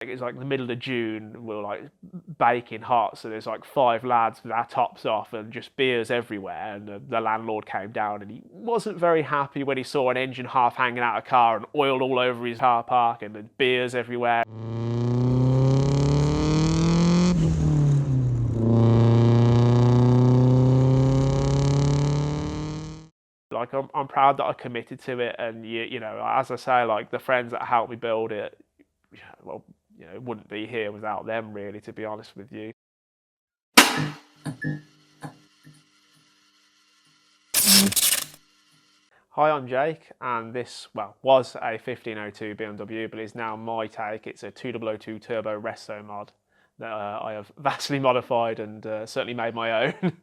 It's like the middle of June, we're like baking hot, so there's like 5 lads with our tops off and just beers everywhere. And the landlord came down and he wasn't very happy when he saw an engine half hanging out of the car and oil all over his car park and then beers everywhere. Like I'm proud that I committed to it, and you know, as I say, like the friends that helped me build it, well, you know, wouldn't be here without them, really, to be honest with you. Hi, I'm Jake, and this, well, was a 1502 BMW, but is now my take. It's a 2002 turbo Restomod that I have vastly modified and certainly made my own.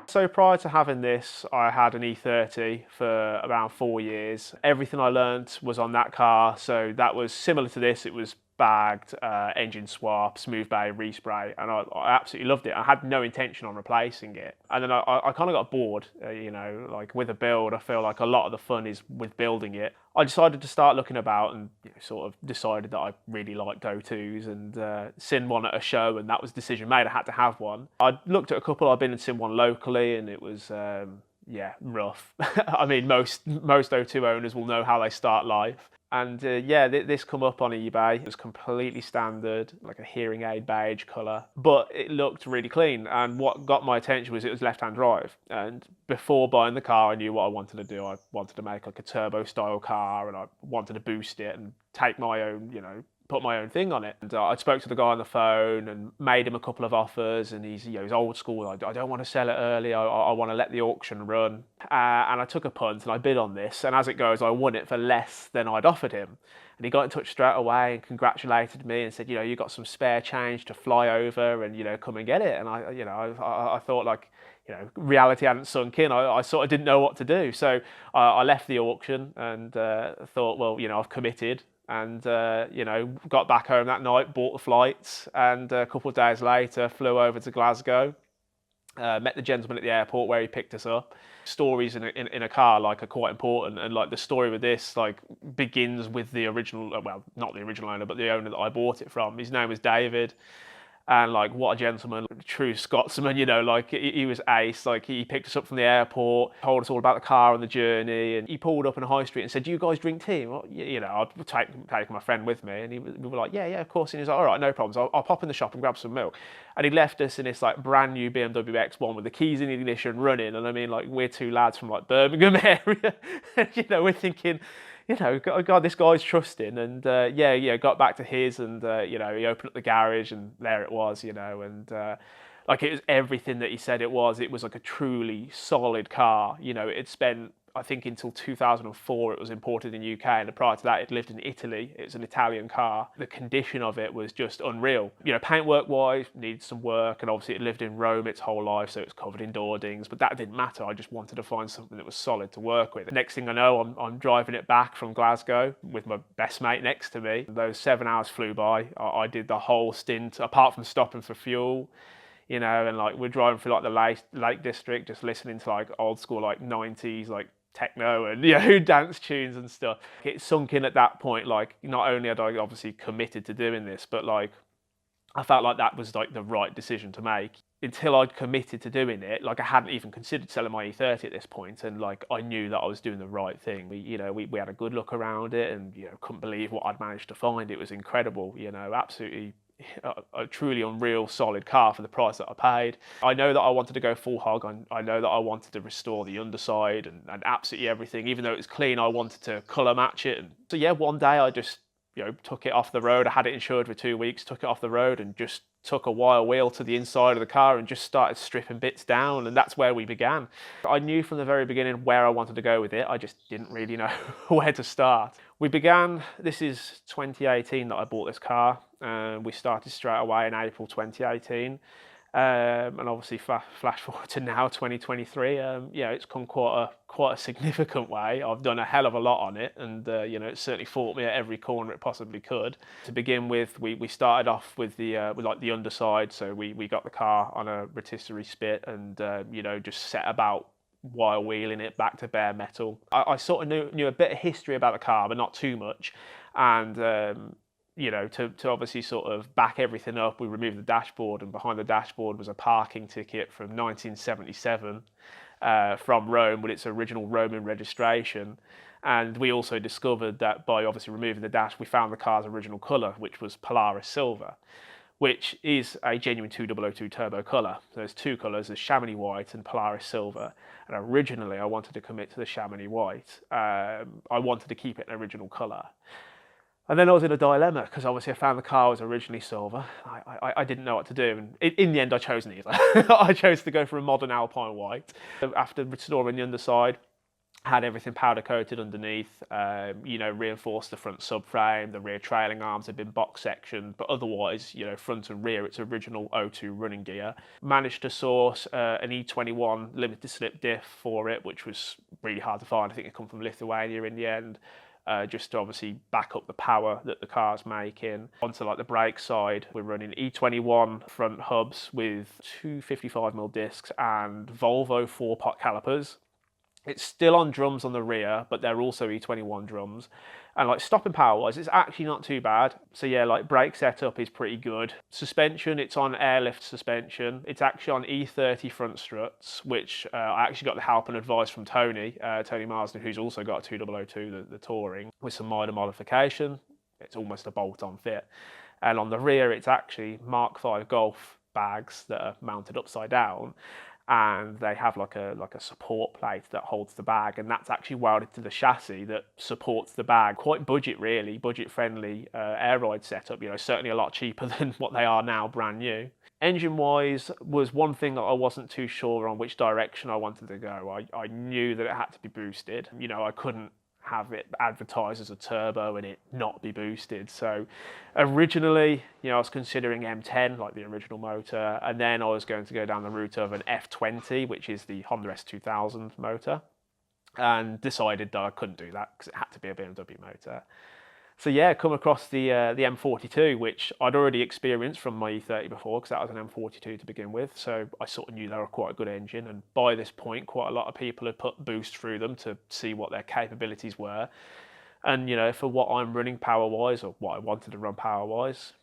So prior to having this, I had an E30 for around 4 years. Everything I learned was on that car, so that was similar to this. It was bagged, engine swap, smooth bay, respray, and I absolutely loved it. I had no intention on replacing it. And then I kind of got bored, you know, like with a build, I feel like a lot of the fun is with building it. I decided to start looking about and sort of decided that I really like go-tos and seen one at a show, and that was the decision made. I had to have one. I looked at a couple. I've been and seen one locally, and it was yeah, rough. I mean, most O2 owners will know how they start life. And yeah, this come up on eBay. It was completely standard, like a hearing aid beige colour, but it looked really clean. And what got my attention was it was left-hand drive. And before buying the car, I knew what I wanted to do. I wanted to make like a turbo style car, and I wanted to boost it and take my own, you know, put my own thing on it. And I spoke to the guy on the phone and made him a couple of offers, and he's, you know, he's old school. I don't want to sell it early. I want to let the auction run. And I took a punt and I bid on this, and as it goes, I won it for less than I'd offered him. And he got in touch straight away and congratulated me and said, you know, you got some spare change to fly over and, you know, come and get it. And I thought, like, you know, reality hadn't sunk in. I sort of didn't know what to do. So I left the auction and thought, well, you know, I've committed. And you know, got back home that night, bought the flights, and a couple of days later flew over to Glasgow. Met the gentleman at the airport where he picked us up. Stories in a car like are quite important, and like the story with this like begins with the original, well, not the original owner, but the owner that I bought it from. His name was David. And like, what a gentleman, true Scotsman, you know, like he was ace. Like he picked us up from the airport, told us all about the car and the journey, and he pulled up in a high street and said, "Do you guys drink tea?" Well, you know, I'd take my friend with me, and we were like, "Yeah, of course." And he was like, "All right, no problems. I'll pop in the shop and grab some milk." And he left us in this like brand new BMW X1 with the keys in the ignition running, and I mean, like, we're two lads from like Birmingham area, and, you know, we're thinking, you know, God, this guy's trusting. And yeah, got back to his, and you know, he opened up the garage, and there it was, you know, and like, it was everything that he said it was. It was like a truly solid car. You know, it spent, I think, until 2004 it was imported in the UK, and prior to that it lived in Italy. It was an Italian car. The condition of it was just unreal. You know, paintwork wise, needed some work, and obviously it lived in Rome its whole life, so it's covered in Dordings, but that didn't matter. I just wanted to find something that was solid to work with. Next thing I know, I'm driving it back from Glasgow with my best mate next to me. Those 7 hours flew by. I did the whole stint, apart from stopping for fuel. You know, and like, we're driving through like the Lake District, just listening to like old school like 90s like techno and, you know, dance tunes and stuff. It sunk in at that point, like, not only had I obviously committed to doing this, but like, I felt like that was like the right decision to make. Until I'd committed to doing it, like, I hadn't even considered selling my E30 at this point, and like, I knew that I was doing the right thing. We had a good look around it, and, you know, couldn't believe what I'd managed to find. It was incredible, you know, absolutely a truly unreal solid car for the price that I paid. I know that I wanted to go full hog. I know that I wanted to restore the underside and absolutely everything. Even though it was clean, I wanted to colour match it. And so yeah, one day I just, you know, took it off the road. I had it insured for 2 weeks, took it off the road and just took a wire wheel to the inside of the car and just started stripping bits down, and that's where we began. I knew from the very beginning where I wanted to go with it. I just didn't really know where to start. We began, this is 2018 that I bought this car, and we started straight away in April 2018. And obviously flash forward to now 2023, yeah, it's come quite a significant way. I've done a hell of a lot on it, and you know, it's certainly fought me at every corner it possibly could. To begin with, we started off with with like the underside, so we got the car on a rotisserie spit, and you know, just set about while wheeling it back to bare metal. I sort of knew a bit of history about the car, but not too much, and you know, to obviously sort of back everything up, we removed the dashboard, and behind the dashboard was a parking ticket from 1977 from Rome with its original Roman registration. And we also discovered that by obviously removing the dash, we found the car's original colour, which was Polaris Silver, which is a genuine 2002 turbo colour. So there's two colours, there's Chamonix White and Polaris Silver. And originally I wanted to commit to the Chamonix White. I wanted to keep it an original colour. And then I was in a dilemma because obviously I found the car was originally silver. I didn't know what to do, and in the end I chose neither. I chose to go for a modern Alpine white. After restoring the underside, had everything powder coated underneath, you know, reinforced the front subframe, the rear trailing arms had been box sectioned, but otherwise, you know, front and rear, it's original O2 running gear. Managed to source an E21 limited slip diff for it, which was really hard to find. I think it come from Lithuania in the end. Just to obviously back up the power that the car's making. Onto like the brake side, we're running E21 front hubs with two 55mm discs and Volvo 4-pot calipers. It's still on drums on the rear, but they're also E21 drums. And like stopping power wise, it's actually not too bad. So yeah, like brake setup is pretty good. Suspension, it's on airlift suspension. It's actually on E30 front struts, which I actually got the help and advice from Tony Marsden, who's also got a 2002, the Touring, with some minor modification. It's almost a bolt-on fit. And on the rear, it's actually Mark V Golf bags that are mounted upside down. And they have like a support plate that holds the bag, and that's actually welded to the chassis that supports the bag. Quite budget, really, budget friendly air ride setup, you know, certainly a lot cheaper than what they are now brand new. Engine wise was one thing that I wasn't too sure on which direction I wanted to go. I knew that it had to be boosted, you know, I couldn't have it advertised as a turbo and it not be boosted. So originally, you know, I was considering M10, like the original motor, and then I was going to go down the route of an F20, which is the Honda S2000 motor, and decided that I couldn't do that because it had to be a BMW motor. So yeah, come across the M42, which I'd already experienced from my E30 before, because that was an M42 to begin with. So I sort of knew they were quite a good engine, and by this point, quite a lot of people had put boost through them to see what their capabilities were. And you know, for what I'm running power-wise, or what I wanted to run power-wise,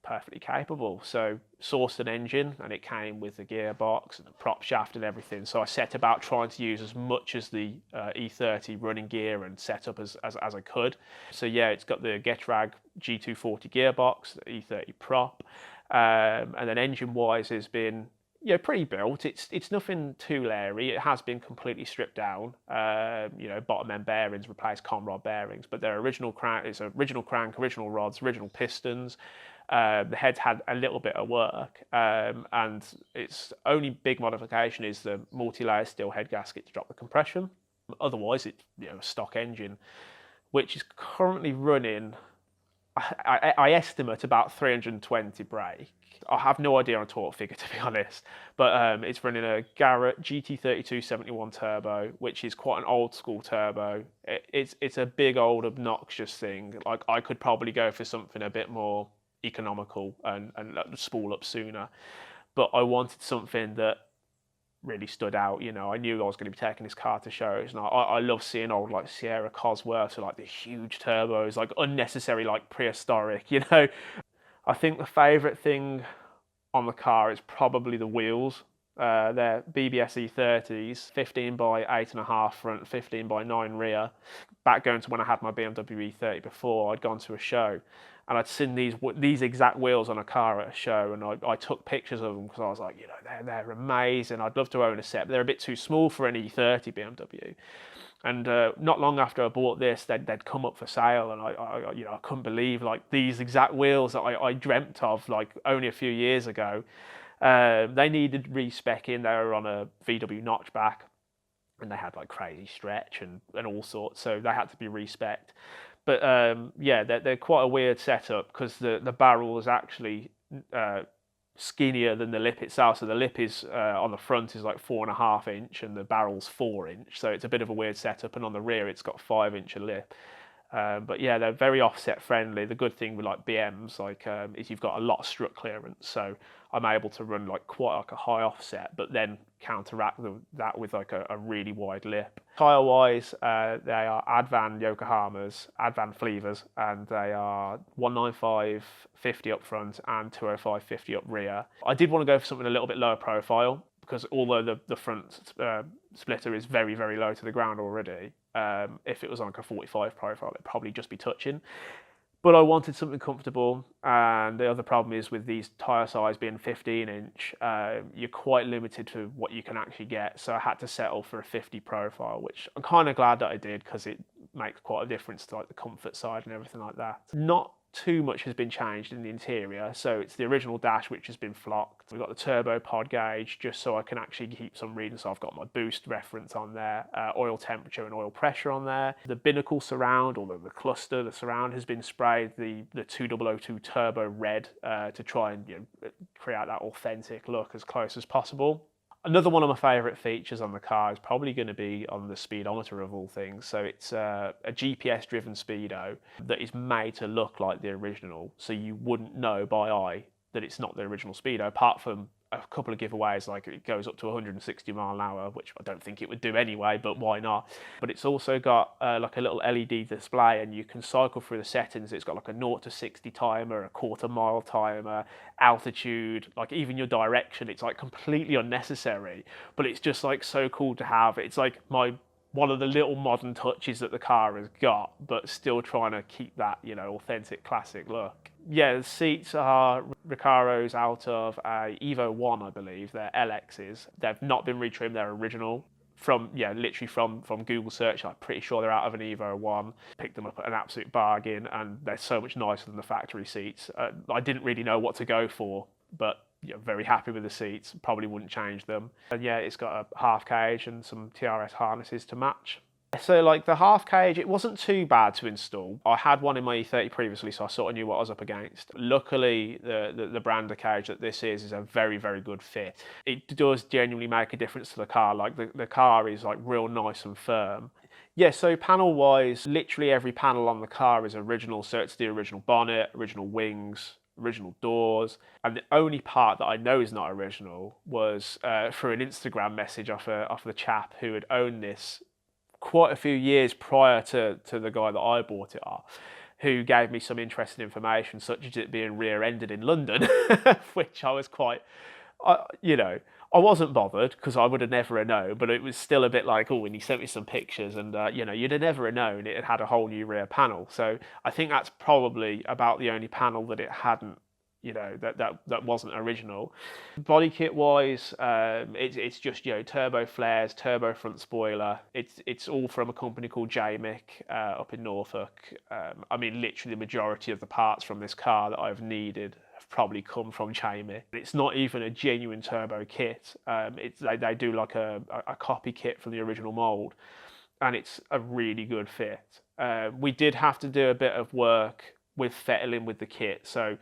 perfectly capable. So sourced an engine, and it came with the gearbox and the prop shaft and everything. So I set about trying to use as much as the E30 running gear and setup as I could. So yeah, it's got the Getrag G240 gearbox, the E30 prop, and then engine wise has been, yeah, pretty built. It's nothing too leery. It has been completely stripped down. You know, bottom end bearings replaced Conrod bearings, but they're original crank. It's original crank, original rods, original pistons. The head's had a little bit of work, and its only big modification is the multi-layer steel head gasket to drop the compression. Otherwise, it's, you know, a stock engine, which is currently running, I estimate, about 320 brake. I have no idea on a torque figure, to be honest, but it's running a Garrett GT32 71 turbo, which is quite an old school turbo. It's a big old obnoxious thing. Like, I could probably go for something a bit more economical and spool up sooner, but I wanted something that really stood out. You know, I knew I was going to be taking this car to shows, and I love seeing old like Sierra Cosworths, so like the huge turbos, like unnecessary, like prehistoric, you know. I think the favourite thing on the car is probably the wheels. They're BBS E30s, 15 by 8.5 front, 15 by 9 rear. Back going to when I had my BMW E30 before, I'd gone to a show and I'd seen these exact wheels on a car at a show, and I took pictures of them because I was like, you know, they're amazing. I'd love to own a set, but they're a bit too small for an E30 BMW. And not long after I bought this, they'd come up for sale, and I you know, I couldn't believe like these exact wheels that I dreamt of like only a few years ago. They needed respecking. They were on a VW notchback, and they had like crazy stretch and all sorts, so they had to be respec'd. But yeah, they're quite a weird setup because the barrel is actually skinnier than the lip itself. So the lip is on the front is like 4.5 inch, and the barrel's 4 inch. So it's a bit of a weird setup. And on the rear, it's got 5 inch of lip. But yeah, they're very offset friendly. The good thing with like BMs is you've got a lot of strut clearance, so I'm able to run like quite like a high offset, but then counteract that with like a really wide lip. Tire wise, they are Advan Yokohamas, Advan Flevers, and they are 195 50 up front and 205 50 up rear. I did want to go for something a little bit lower profile, because although the front splitter is very, very low to the ground already, if it was on like a 45 profile, it'd probably just be touching. But I wanted something comfortable, and the other problem is with these tyre size being 15-inch, you're quite limited to what you can actually get. So I had to settle for a 50 profile, which I'm kind of glad that I did, because it makes quite a difference to like the comfort side and everything like that. Not too much has been changed in the interior, so it's the original dash which has been flocked. We've got the turbo pod gauge, just so I can actually keep some reading. So I've got my boost reference on there, oil temperature and oil pressure on there. The binnacle surround, or the cluster, the surround has been sprayed the 2002 turbo red to try and create that authentic look as close as possible. Another one of my favourite features on the car is probably going to be on the speedometer of all things. So it's a GPS-driven speedo that is made to look like the original, so you wouldn't know by eye that it's not the original speedo, apart from a couple of giveaways, like it goes up to 160 mile an hour, which I don't think it would do anyway, but why not? But it's also got like a little LED display, and you can cycle through the settings. It's got like a 0 to 60 timer, a quarter-mile timer, altitude, like even your direction. It's like completely unnecessary, but it's just like so cool to have. It's like one of the little modern touches that the car has got, but still trying to keep that, authentic classic look. Yeah, the seats are Recaro's out of a Evo 1, I believe. They're LXs. They've not been retrimmed, they're original. Literally from Google search, I'm pretty sure they're out of an Evo 1. Picked them up at an absolute bargain, and they're so much nicer than the factory seats. I didn't really know what to go for, but very happy with the seats. Probably wouldn't change them. And yeah, it's got a half cage and some TRS harnesses to match. So like the half cage, it wasn't too bad to install. I had one in my E30 previously, so I sort of knew what I was up against. Luckily, the brand of cage that this is a very, very good fit. It does genuinely make a difference to the car. Like the car is like real nice and firm. Yeah, so panel wise, literally every panel on the car is original. So it's the original bonnet, original wings, original doors, and the only part that I know is not original was through an Instagram message off the chap who had owned this quite a few years prior to the guy that I bought it off, who gave me some interesting information, such as it being rear-ended in London, which I was quite, I wasn't bothered, because I would have never known, but it was still a bit like, oh, and he sent me some pictures, and you'd have never known it had a whole new rear panel. So I think that's probably about the only panel that it hadn't, that wasn't original. Body kit wise, it's just turbo flares, turbo front spoiler. It's all from a company called JMIC up in Norfolk. I mean, literally the majority of the parts from this car that I've needed have probably come from JMIC. It's not even a genuine turbo kit. They do like a copy kit from the original mold, and it's a really good fit. We did have to do a bit of work with fettling with the kit. So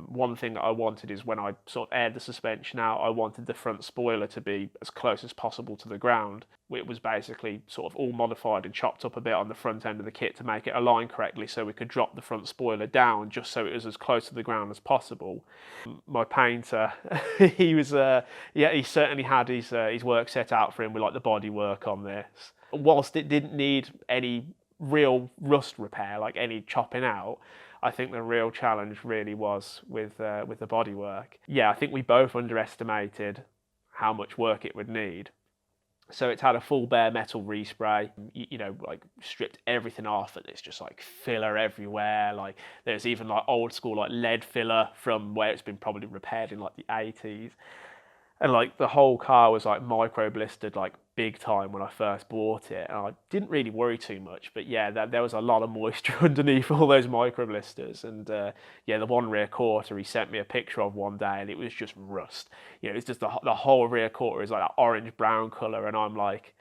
one thing that I wanted is, when I sort of aired the suspension out, I wanted the front spoiler to be as close as possible to the ground. It was basically sort of all modified and chopped up a bit on the front end of the kit to make it align correctly, so we could drop the front spoiler down just so it was as close to the ground as possible. My painter, he certainly had his work set out for him with like the bodywork on this. Whilst it didn't need any real rust repair, like any chopping out, I think the real challenge really was with the bodywork. Yeah, I think we both underestimated how much work it would need. So it's had a full bare metal respray, like stripped everything off, and it's just like filler everywhere. Like there's even like old school like lead filler from where it's been probably repaired in like the 80s. And like the whole car was like micro blistered like big time when I first bought it, and I didn't really worry too much. But yeah, there was a lot of moisture underneath all those micro blisters. And the one rear quarter he sent me a picture of one day, and it was just rust. It's just the whole rear quarter is like that orange brown color, and I'm like,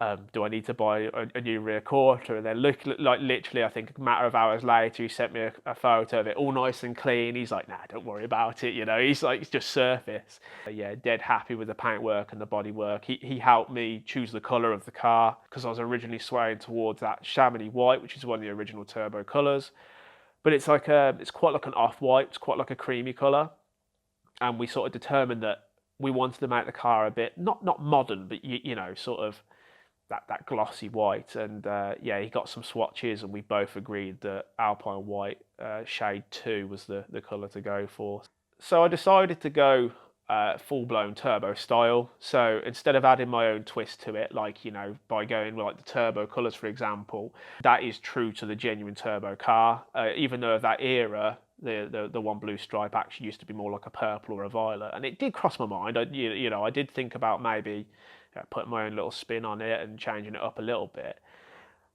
Do I need to buy a new rear quarter? And then look, like literally, I think a matter of hours later, he sent me a photo of it, all nice and clean. He's like, nah, don't worry about it. You know, he's like, it's just surface. But yeah, dead happy with the paintwork and the bodywork. He helped me choose the colour of the car because I was originally swaying towards that chamois white, which is one of the original turbo colours. But it's like it's quite like an off-white. It's quite like a creamy colour. And we sort of determined that we wanted to make the car a bit, not modern, but you know, sort of that glossy white. And yeah, he got some swatches and we both agreed that Alpine White Shade 2 was the colour to go for. So I decided to go full-blown turbo style. So instead of adding my own twist to it, like, you know, by going with like the turbo colours, for example, that is true to the genuine turbo car. Even though of that era, the one blue stripe actually used to be more like a purple or a violet, and it did cross my mind. You know, I did think about maybe putting my own little spin on it and changing it up a little bit.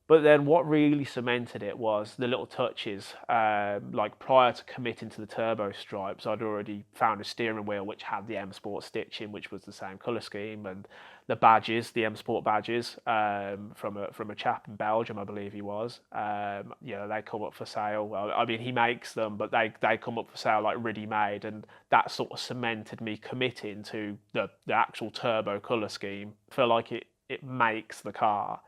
But then what really cemented it was the little touches. Like prior to committing to the turbo stripes, I'd already found a steering wheel which had the M Sport stitching, which was the same colour scheme, and the badges, the M Sport badges, from a chap in Belgium, I believe he was. You know, they come up for sale. Well, I mean, he makes them, but they come up for sale like ready made, and that sort of cemented me committing to the actual turbo colour scheme. I feel like it makes the car.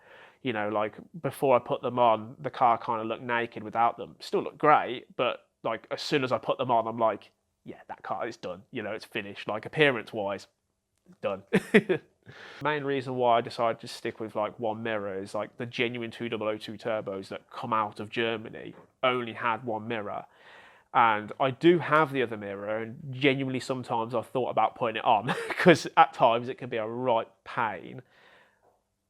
You know, like before I put them on, the car kind of looked naked without them. Still looked great, but like as soon as I put them on, I'm like, yeah, that car is done. You know, it's finished. Like appearance-wise, done. Main reason why I decided to stick with like one mirror is like the genuine 2002 turbos that come out of Germany only had one mirror. And I do have the other mirror, and genuinely sometimes I've thought about putting it on because at times it can be a right pain.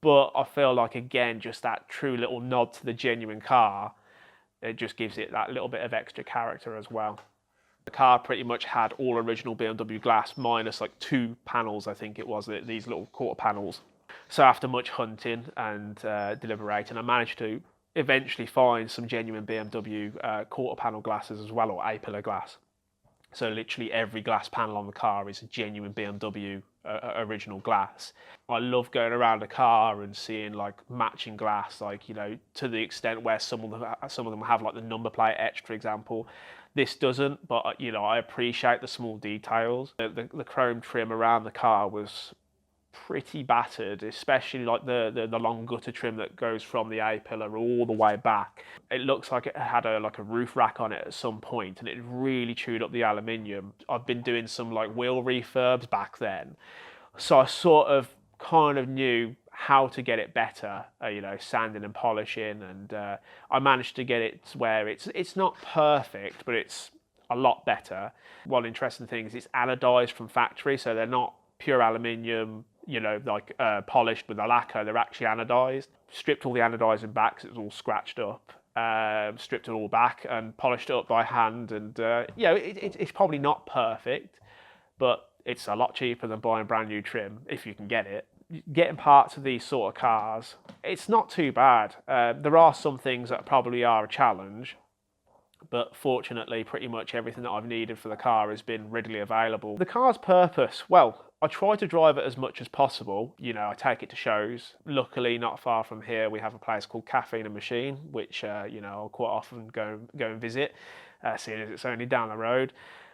But I feel like, again, just that true little nod to the genuine car, it just gives it that little bit of extra character as well. The car pretty much had all original BMW glass minus like 2 panels, I think it was, these little quarter panels. So after much hunting and deliberating, I managed to eventually find some genuine BMW quarter panel glasses as well, or A-pillar glass. So literally every glass panel on the car is a genuine BMW original glass. I love going around a car and seeing like matching glass, like, you know, to the extent where some of them have like the number plate etched, for example. This doesn't, but you know, I appreciate the small details. The chrome trim around the car was pretty battered, especially like the long gutter trim that goes from the A-pillar all the way back. It looks like it had like a roof rack on it at some point, and it really chewed up the aluminium. I've been doing some like wheel refurbs back then, so I sort of kind of knew how to get it better, you know, sanding and polishing, and I managed to get it to where it's not perfect, but it's a lot better. One interesting thing is it's anodized from factory, so they're not pure aluminium, you know, like polished with a lacquer. They're actually anodized. Stripped all the anodizing back because it was all scratched up. Stripped it all back and polished it up by hand. And yeah, it's probably not perfect, but it's a lot cheaper than buying brand new trim if you can get it. Getting parts of these sort of cars, it's not too bad. There are some things that probably are a challenge, but fortunately pretty much everything that I've needed for the car has been readily available. The car's purpose, well, I try to drive it as much as possible. You know, I take it to shows. Luckily, not far from here, we have a place called Caffeine and Machine, which, you know, I'll quite often go and visit, seeing as it's only down the road.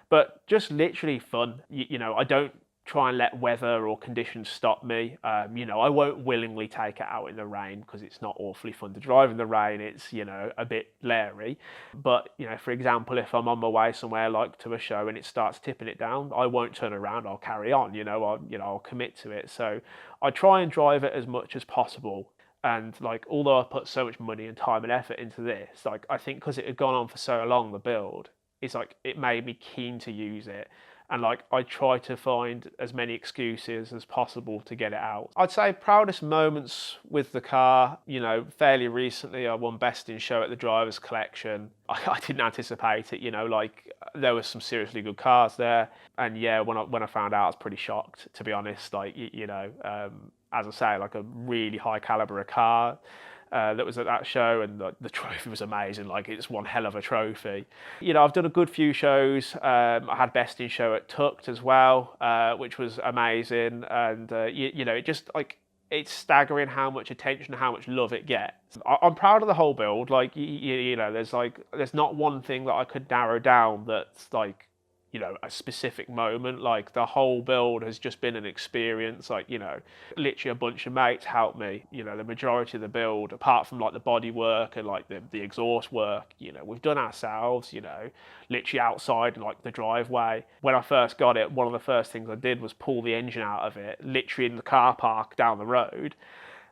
But just literally fun. You know, I don't try and let weather or conditions stop me. You know, I won't willingly take it out in the rain because it's not awfully fun to drive in the rain. It's, you know, a bit leery. But, you know, for example, if I'm on my way somewhere like to a show and it starts tipping it down, I won't turn around. I'll carry on. I'll commit to it. So I try and drive it as much as possible. And like, although I put so much money and time and effort into this, like, I think because it had gone on for so long, the build, it's like it made me keen to use it. And like, I try to find as many excuses as possible to get it out. I'd say proudest moments with the car, you know, fairly recently I won Best in Show at the Drivers Collection. I didn't anticipate it, you know, like there was some seriously good cars there. And yeah, when I found out, I was pretty shocked, to be honest. Like, you know, as I say, like a really high caliber of car. That was at that show, and the trophy was amazing. Like, it's one hell of a trophy. You know, I've done a good few shows. I had Best in Show at Tucked as well, which was amazing. And you know, it just like it's staggering how much attention, how much love it gets. I'm proud of the whole build. Like, you know, there's not one thing that I could narrow down that's like, you know, a specific moment. Like, the whole build has just been an experience. Like, you know, literally a bunch of mates helped me. You know, the majority of the build, apart from like the body work and like the exhaust work, you know, we've done ourselves, you know, literally outside in like the driveway. When I first got it, one of the first things I did was pull the engine out of it, literally in the car park down the road.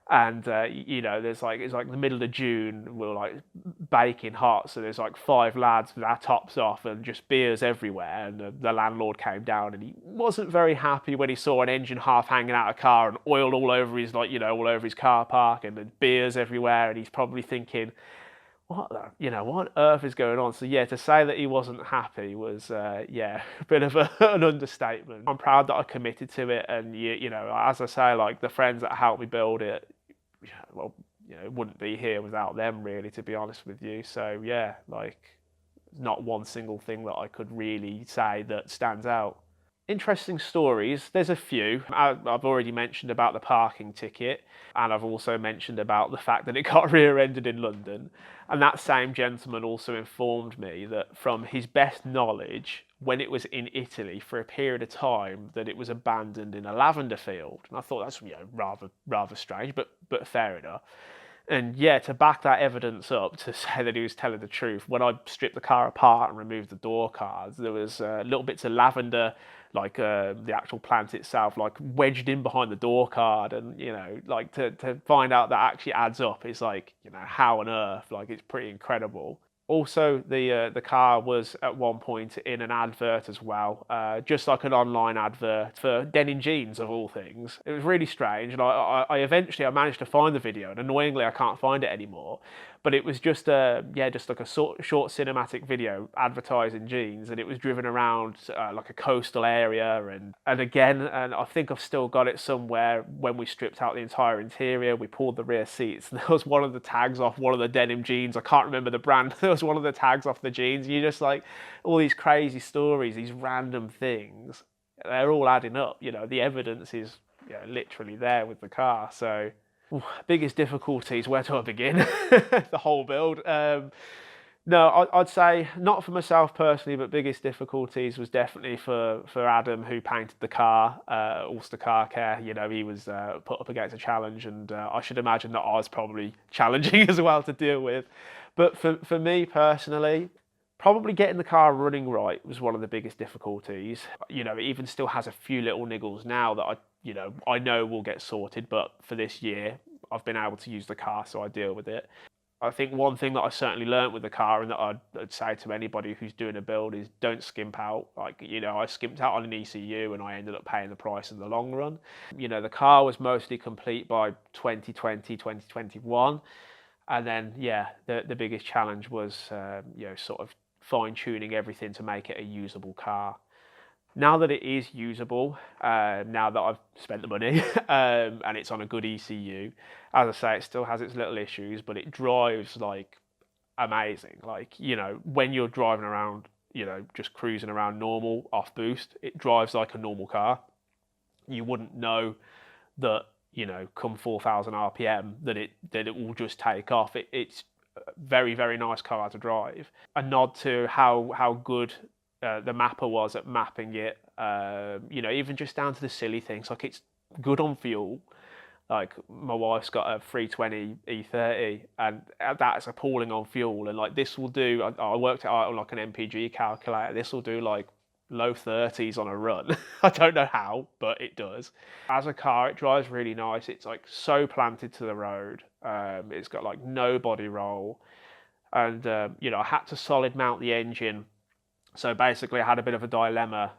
And you know, it's like the middle of June, we're like baking hot, so there's like 5 lads with our tops off and just beers everywhere. And the landlord came down, and he wasn't very happy when he saw an engine half hanging out of a car and oil all over his, like, you know, all over his car park, and then beers everywhere. And he's probably thinking, what the, you know, what on earth is going on? So yeah, to say that he wasn't happy was yeah, a bit of an understatement. I'm proud that I committed to it, and you know, as I say, like, the friends that helped me build it, well, you know, it wouldn't be here without them, really, to be honest with you. So yeah, like, not one single thing that I could really say that stands out. Interesting stories, there's a few. I've already mentioned about the parking ticket, and I've also mentioned about the fact that it got rear-ended in London. And that same gentleman also informed me that, from his best knowledge, when it was in Italy for a period of time, that it was abandoned in a lavender field. And I thought that's, you know, rather strange, but fair enough. And yeah, to back that evidence up, to say that he was telling the truth, when I stripped the car apart and removed the door cards, there was little bits of lavender, like the actual plant itself, like wedged in behind the door card. And, you know, like, to find out that actually adds up, it's like, you know, how on earth? Like, it's pretty incredible. Also, the car was at one point in an advert as well, just like an online advert for denim jeans, of all things. It was really strange, and I eventually managed to find the video, and annoyingly I can't find it anymore. But it was just yeah, just like a short cinematic video advertising jeans, and it was driven around like a coastal area, and again, and I think I've still got it somewhere. When we stripped out the entire interior, we pulled the rear seats, and there was one of the tags off one of the denim jeans. I can't remember the brand. There was one of the tags off the jeans. You just, like, all these crazy stories, these random things, they're all adding up. You know, the evidence is, you know, literally there with the car. So, biggest difficulties, where do I begin? The whole build. No, I'd say not for myself personally, but biggest difficulties was definitely for Adam, who painted the car, Ulster Car Care. You know, he was put up against a challenge, and I should imagine that I was probably challenging as well to deal with. But for me personally, probably getting the car running right was one of the biggest difficulties. You know, it even still has a few little niggles now that I know will get sorted, but for this year, I've been able to use the car, so I deal with it. I think one thing that I certainly learnt with the car, and that I'd say to anybody who's doing a build, is don't skimp out. Like, you know, I skimped out on an ECU and I ended up paying the price in the long run. You know, the car was mostly complete by 2020, 2021. And then, yeah, the biggest challenge was, you know, sort of fine-tuning everything to make it a usable car. Now that it is usable, now that I've spent the money, and it's on a good ECU, as I say, it still has its little issues, but it drives, like, amazing. Like, you know, when you're driving around, you know, just cruising around normal, off boost, it drives like a normal car. You wouldn't know that, you know, come 4,000 RPM, that it will just take off. It's a very, very nice car to drive. A nod to how good the mapper was at mapping it, you know, even just down to the silly things, like, it's good on fuel. Like, my wife's got a 320 E30, and that's appalling on fuel. And, like, this will do, I worked it out on, like, an MPG calculator, this will do, like, low 30s on a run. I don't know how, but it does. As a car, it drives really nice. It's, like, so planted to the road. It's got, like, no body roll. And, you know, I had to solid mount the engine. So basically I had a bit of a dilemma,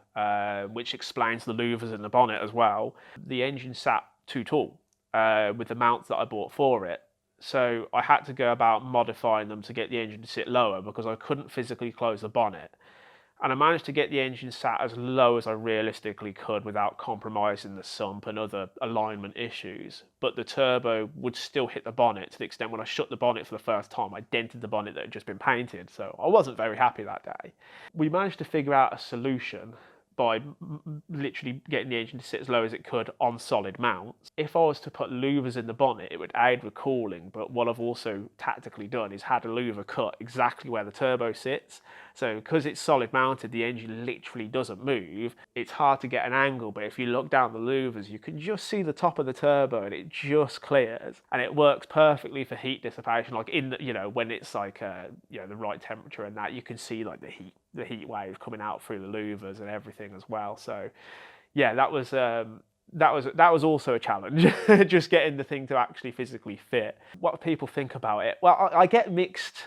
which explains the louvers in the bonnet as well. The engine sat too tall with the mounts that I bought for it. So I had to go about modifying them to get the engine to sit lower, because I couldn't physically close the bonnet. And I managed to get the engine sat as low as I realistically could without compromising the sump and other alignment issues. But the turbo would still hit the bonnet, to the extent when I shut the bonnet for the first time, I dented the bonnet that had just been painted. So I wasn't very happy that day. We managed to figure out a solution, by literally getting the engine to sit as low as it could on solid mounts. If I was to put louvers in the bonnet, it would aid with cooling, but what I've also tactically done is had a louver cut exactly where the turbo sits. So because it's solid mounted, the engine literally doesn't move. It's hard to get an angle, but if you look down the louvers, you can just see the top of the turbo and it just clears. And it works perfectly for heat dissipation, like in the, when it's like the right temperature and that, you can see like the heat wave coming out through the louvers and everything as well. So yeah, that was also a challenge, just getting the thing to actually physically fit. What do people think about it? Well, I get mixed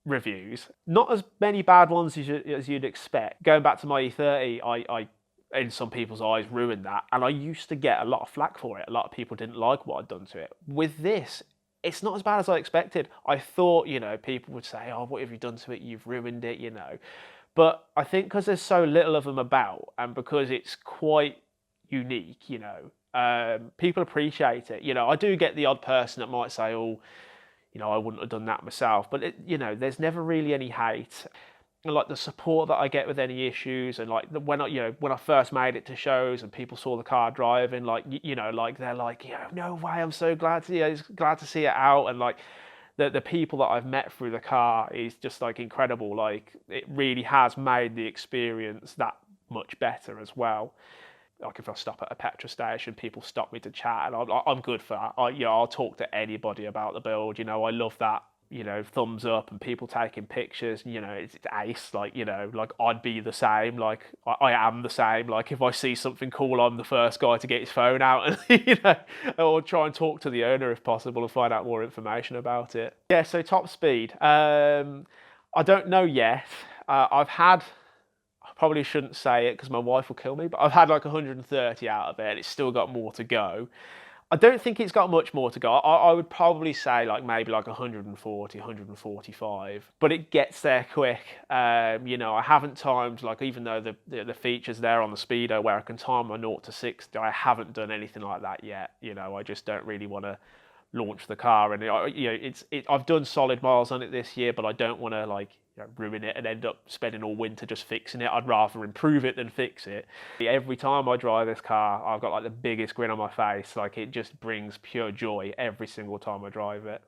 reviews, not as many bad ones as you'd expect. Going back to my E30, I in some people's eyes ruined that, and I used to get a lot of flack for it. A lot of people didn't like what I'd done to it. With this, it's not as bad as I expected. I thought, people would say, "Oh, what have you done to it? You've ruined it," But I think because there's so little of them about, and because it's quite unique, people appreciate it. I do get the odd person that might say, "Oh, I wouldn't have done that myself," but there's never really any hate. And like the support that I get with any issues, and like when I first made it to shows and people saw the car driving, like they're like, no way, I'm so glad to see it out, and like the people that I've met through the car is just like incredible. Like it really has made the experience that much better as well. Like if I stop at a petrol station, people stop me to chat, and I'm good for that. I'll talk to anybody about the build. I love that. Thumbs up and people taking pictures. It's ace. Like I'd be the same. Like I am the same. Like if I see something cool, I'm the first guy to get his phone out and or try and talk to the owner if possible and find out more information about it. Yeah. So top speed. I don't know yet. I've had. I probably shouldn't say it because my wife will kill me, but I've had like 130 out of it and it's still got more to go. I don't think it's got much more to go. I would probably say like maybe like 140, 145, but it gets there quick. I haven't timed, like even though the feature's there on the Speedo where I can time my 0 to 60, I haven't done anything like that yet. I just don't really want to launch the car, and I've done solid miles on it this year, but I don't want to ruin it and end up spending all winter just fixing it. I'd rather improve it than fix it. Every time I drive this car, I've got like the biggest grin on my face. Like it just brings pure joy every single time I drive it.